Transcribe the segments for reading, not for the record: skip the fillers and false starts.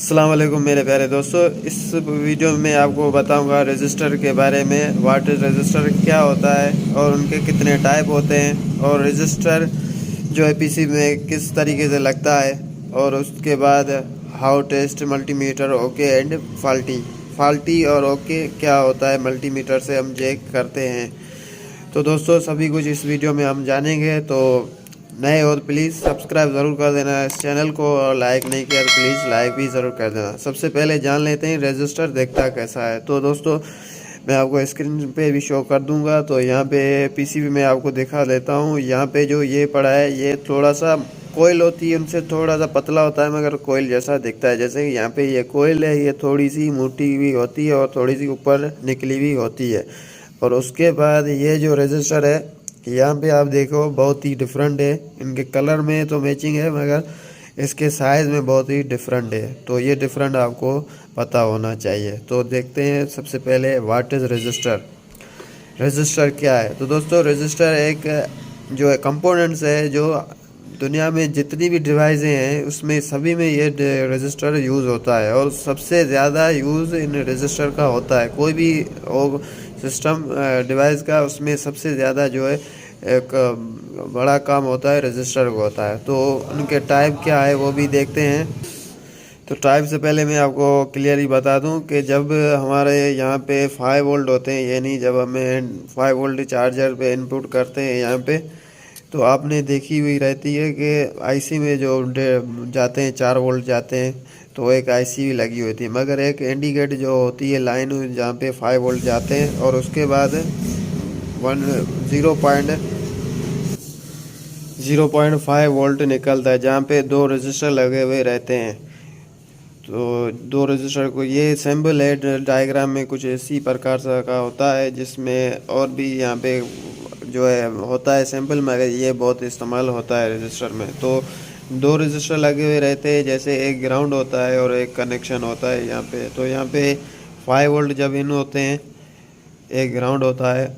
अस्सलाम वालेकुम मेरे प्यारे दोस्तों। इस वीडियो में मैं आपको बताऊंगा रजिस्टर के बारे में। वाट इज़ रजिस्टर, क्या होता है और उनके कितने टाइप होते हैं, और रजिस्टर जो है पीसी में किस तरीके से लगता है, और उसके बाद how test multimeter okay and faulty और ओके क्या होता है मल्टीमीटर से हम चेक करते हैं। तो दोस्तों सभी कुछ इस वीडियो में हम जानेंगे। तो नए हो तो प्लीज़ सब्सक्राइब ज़रूर कर देना इस चैनल को, और लाइक नहीं किया तो प्लीज़ लाइक भी ज़रूर कर देना। सबसे पहले जान लेते हैं रजिस्टर देखता कैसा है। तो दोस्तों मैं आपको स्क्रीन पे भी शो कर दूंगा। तो यहाँ पे पीसीबी में आपको दिखा देता हूँ। यहाँ पे जो ये पड़ा है ये थोड़ा सा कोयल होती है, उनसे थोड़ा सा पतला होता है मगर कोयल जैसा दिखता है। जैसे कि यहाँ पे ये कोयल है, ये थोड़ी सी मोटी भी होती है और थोड़ी सी ऊपर निकली भी होती है। और उसके बाद ये जो रजिस्टर है यहाँ पे आप देखो बहुत ही डिफरेंट है। इनके कलर में तो मैचिंग है मगर इसके साइज़ में बहुत ही डिफरेंट है। तो ये डिफरेंट आपको पता होना चाहिए। तो देखते हैं सबसे पहले व्हाट इज़ रजिस्टर। रजिस्टर क्या है? तो दोस्तों रजिस्टर एक जो है कंपोनेंट्स है जो दुनिया में जितनी भी डिवाइसें हैं उसमें सभी में ये रजिस्टर यूज़ होता है, और सबसे ज़्यादा यूज़ इन रजिस्टर का होता है। कोई भी सिस्टम डिवाइस का उसमें सबसे ज़्यादा जो है एक बड़ा काम होता है रजिस्टर को होता है। तो उनके टाइप क्या है वो भी देखते हैं। तो टाइप से पहले मैं आपको क्लियरली बता दूं कि जब हमारे यहाँ पे 5 वोल्ट होते हैं, यानी जब हमें 5 वोल्ट चार्जर पे इनपुट करते हैं यहाँ पे, तो आपने देखी हुई रहती है कि आईसी में जो जाते हैं 4 वोल्ट जाते हैं, तो एक आईसी भी लगी होती है, मगर एक इंडिकेट जो होती है लाइन जहाँ पे 5 वोल्ट जाते हैं, और उसके बाद 0.5 वोल्ट निकलता है जहाँ पे दो रजिस्टर लगे हुए रहते हैं। तो दो रजिस्टर को ये सिंबल है डायग्राम में कुछ इसी प्रकार से का होता है, जिसमें और भी यहाँ पे जो है होता है सिंपल, मगर ये बहुत इस्तेमाल होता है रजिस्टर में। तो दो रजिस्टर लगे हुए रहते हैं, जैसे एक ग्राउंड होता है और एक कनेक्शन होता है यहाँ पे। तो यहाँ पे 5 वोल्ट जब इन होते हैं, एक ग्राउंड होता है,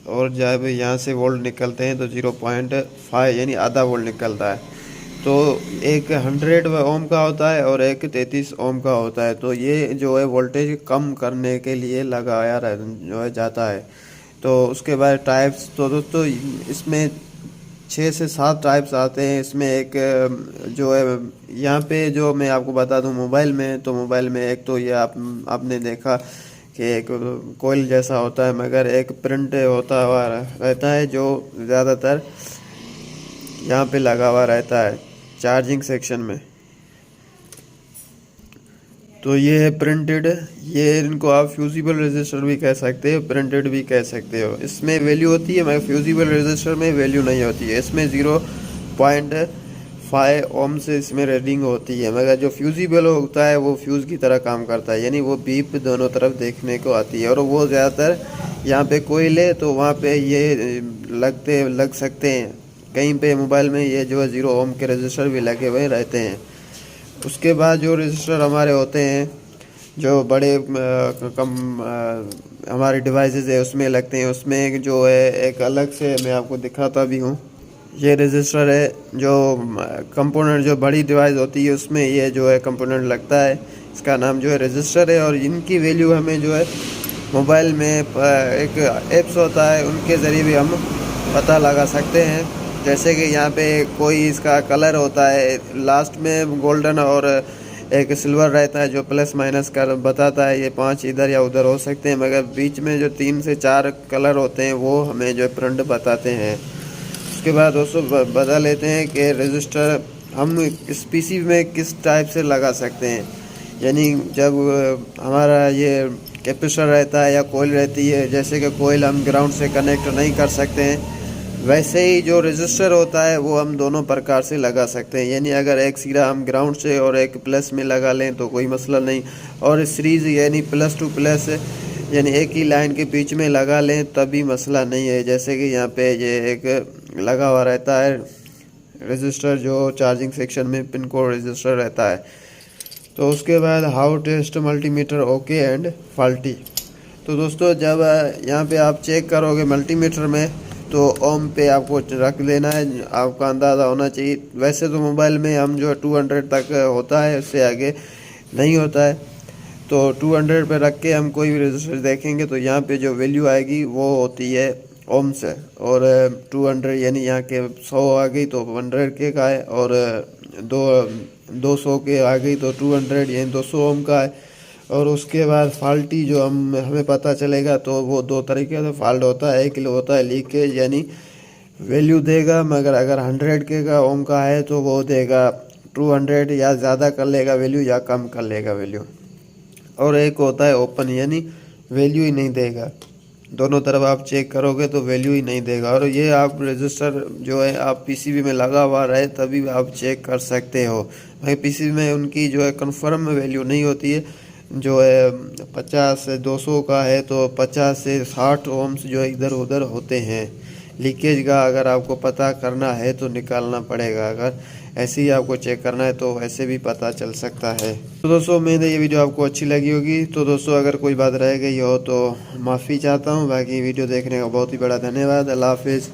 और जब यहाँ से वोल्ट निकलते हैं तो 0.5 यानी आधा वोल्ट निकलता है। तो एक 100 ओम का होता है और एक 33 ओम का होता है। तो ये जो है वोल्टेज कम करने के लिए लगाया जो है जाता है। तो उसके बाद टाइप्स, तो दोस्तों इसमें 6 से 7 टाइप्स आते हैं। इसमें एक जो है यहाँ पे जो मैं आपको बता दूं मोबाइल में, तो मोबाइल में एक तो ये आपने देखा कि एक कोयल जैसा होता है, मगर एक प्रिंट होता हुआ रहता है जो ज़्यादातर यहाँ पे लगा हुआ रहता है चार्जिंग सेक्शन में। तो ये है प्रिंटेड। ये इनको आप फ्यूजिबल रजिस्टर भी कह सकते हो, प्रिंटेड भी कह सकते हो। इसमें वैल्यू होती है मगर फ्यूजिबल रजिस्टर में वैल्यू नहीं होती है। इसमें 0.5 ओम से इसमें रीडिंग होती है, मगर जो फ्यूजिबल होता है वो फ्यूज़ की तरह काम करता है, यानी वो बीप दोनों तरफ देखने को आती है। और वो ज़्यादातर यहाँ पे कोयल है तो वहाँ पे ये लग सकते हैं। कहीं पे मोबाइल में ये जो है 0 ओम के रजिस्टर भी लगे हुए रहते हैं। उसके बाद जो रजिस्टर हमारे होते हैं जो बड़े हमारे डिवाइसेस है उसमें लगते हैं, उसमें एक जो है एक अलग से मैं आपको दिखाता भी हूँ। ये रजिस्टर है जो कंपोनेंट जो बड़ी डिवाइस होती है उसमें ये जो है कंपोनेंट लगता है, इसका नाम जो है रजिस्टर है। और इनकी वैल्यू हमें जो है मोबाइल में एक ऐप्स होता है उनके ज़रिए भी हम पता लगा सकते हैं। जैसे कि यहाँ पे कोई इसका कलर होता है, लास्ट में गोल्डन और एक सिल्वर रहता है जो प्लस माइनस कर बताता है, ये 5 इधर या उधर हो सकते हैं, मगर बीच में जो 3 से 4 कलर होते हैं वो हमें जो प्रिंट बताते हैं। उसके बाद दोस्तों बता लेते हैं कि रजिस्टर हम इस पीसी में किस टाइप से लगा सकते हैं। यानी जब हमारा ये कैपेसिटर रहता है या कोयल रहती है, जैसे कि कोयल हम ग्राउंड से कनेक्ट नहीं कर सकते हैं, वैसे ही जो रजिस्टर होता है वो हम दोनों प्रकार से लगा सकते हैं। यानी अगर एक सीधा हम ग्राउंड से और एक प्लस में लगा लें तो कोई मसला नहीं, और सीरीज़ यानी प्लस टू प्लस यानी एक ही लाइन के बीच में लगा लें तभी मसला नहीं है। जैसे कि यहाँ पे ये एक लगा हुआ रहता है रजिस्टर जो चार्जिंग सेक्शन में पिन कोड रजिस्टर रहता है। तो उसके बाद how test multimeter okay and faulty. तो दोस्तों जब यहाँ पे आप चेक करोगे मल्टीमीटर में तो ओम पे आपको रख देना है, आपका अंदाज़ा होना चाहिए। वैसे तो मोबाइल में हम जो 200 तक होता है, उससे आगे नहीं होता है। तो 200 पे रख के हम कोई भी रजिस्टर देखेंगे तो यहाँ पे जो वैल्यू आएगी वो होती है ओम से, और 200 यानी यहाँ के 100 आ गई तो 100 के का है, और 200 के आ गई तो 200 यानी 200 ओम का है। और उसके बाद फाल्टी जो हमें पता चलेगा तो वो दो तरीके से फॉल्ट होता है। एक होता है लीकेज, यानी वैल्यू देगा मगर अगर 100 के का ओम का है तो वो देगा 200 या ज़्यादा कर लेगा वैल्यू या कम कर लेगा वैल्यू। और एक होता है ओपन, यानी वैल्यू ही नहीं देगा। दोनों तरफ आप चेक करोगे तो वैल्यू ही नहीं देगा। और ये आप रजिस्टर जो है आप पीसीबी में लगा हुआ रहे तभी आप चेक कर सकते हो। भाई पीसीबी में उनकी जो है कन्फर्म वैल्यू नहीं होती है। जो है 50 से 200 का है तो 50 से 60 ओम्स जो इधर उधर होते हैं। लीकेज का अगर आपको पता करना है तो निकालना पड़ेगा, अगर ऐसे ही आपको चेक करना है तो ऐसे भी पता चल सकता है। तो दोस्तों उम्मीद है ये वीडियो आपको अच्छी लगी होगी। तो दोस्तों अगर कोई बात रह गई हो तो माफ़ी चाहता हूँ। बाकी वीडियो देखने का बहुत ही बड़ा धन्यवाद। अल्लाह हाफिज़।